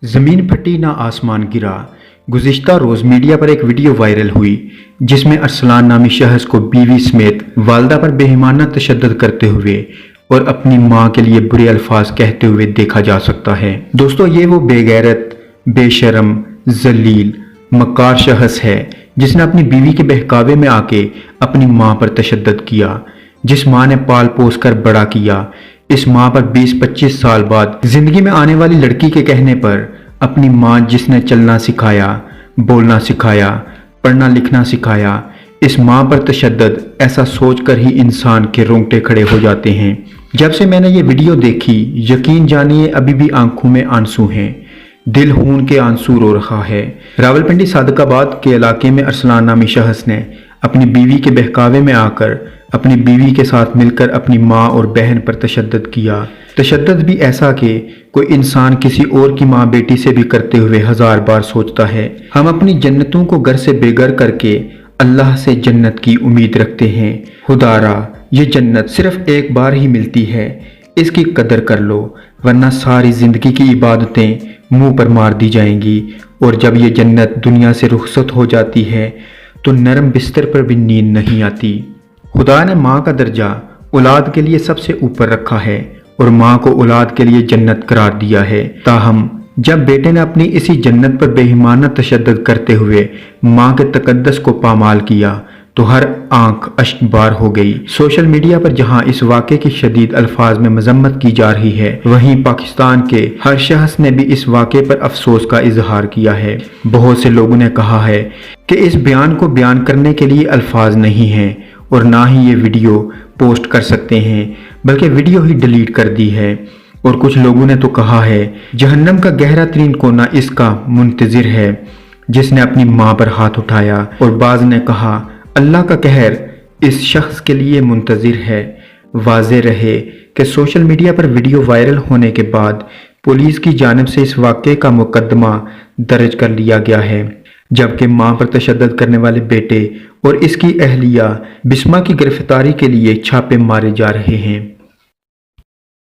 ज़मीन फटी ना आसमान गिरा। गुज़िश्ता रोज़ मीडिया पर एक वीडियो वायरल हुई जिसमें अरसलान नामी शख्स को बीवी समेत वालदा पर बेईमाना तशद्दुद करते हुए और अपनी मां के लिए बुरे अल्फाज कहते हुए देखा जा सकता है। दोस्तों, ये वो बेगैरत, बेशरम, जलील, मक्कार शख्स है जिसने अपनी बीवी के बहकावे में आके अपनी मां पर तशद्दुद किया, जिस मां ने पाल पोस कर बड़ा किया। इस मां पर 20-25 साल बाद जिंदगी में आने वाली लड़की के कहने पर अपनी मां, जिसने चलना सिखाया, बोलना सिखाया, पढ़ना लिखना सिखाया, इस मां पर तशद्दुद, ऐसा सोचकर ही इंसान के रोंगटे खड़े हो जाते हैं। जब से मैंने ये वीडियो देखी, यकीन जानिए अभी भी आंखों में आंसू हैं, दिल खून के आंसू रो रहा है। रावलपिंडी सादकाबाद के इलाके में अरसलान नामी शख्स ने अपनी बीवी के बहकावे में आकर अपनी बीवी के साथ मिलकर अपनी माँ और बहन पर तशद्दुद किया। तशद्दुद भी ऐसा कि कोई इंसान किसी और की माँ बेटी से भी करते हुए 1000 बार सोचता है। हम अपनी जन्नतों को घर से बेघर करके अल्लाह से जन्नत की उम्मीद रखते हैं। खुदारा, ये जन्नत सिर्फ एक बार ही मिलती है, इसकी कदर कर लो, वरना सारी जिंदगी की इबादतें मुंह पर मार दी जाएंगी। और जब ये जन्नत दुनिया से रुखसत हो जाती है तो नरम बिस्तर पर भी नींद नहीं आती। खुदा ने माँ का दर्जा औलाद के लिए सबसे ऊपर रखा है और माँ को औलाद के लिए जन्नत करार दिया है। ताहम जब बेटे ने अपनी इसी जन्नत पर बेईमाना तशद्दुद करते हुए माँ के तकद्दस को पामाल किया तो हर आंख अश्कबार हो गई। सोशल मीडिया पर जहां इस वाक़े की शदीद अल्फाज में मजम्मत की जा रही है, वहीं पाकिस्तान के हर शख्स ने भी इस वाक़े पर अफसोस का इजहार किया है। बहुत से लोगों ने कहा है कि इस बयान को बयान करने के लिए अल्फाज नहीं हैं और ना ही ये वीडियो पोस्ट कर सकते हैं, बल्कि वीडियो ही डिलीट कर दी है। और कुछ लोगों ने तो कहा है जहन्नम का गहरा तरीन कोना इसका मुंतजिर है जिसने अपनी माँ पर हाथ उठाया। और बाज ने कहा अल्लाह का कहर इस शख्स के लिए मुंतजिर है। वाज़े रहे कि सोशल मीडिया पर वीडियो वायरल होने के बाद पुलिस की जानिब से इस वाक़े का मुकदमा दर्ज कर लिया गया है, जबकि मां पर तशद्दुद करने वाले बेटे और इसकी अहलिया बिस्मा की गिरफ्तारी के लिए छापे मारे जा रहे हैं।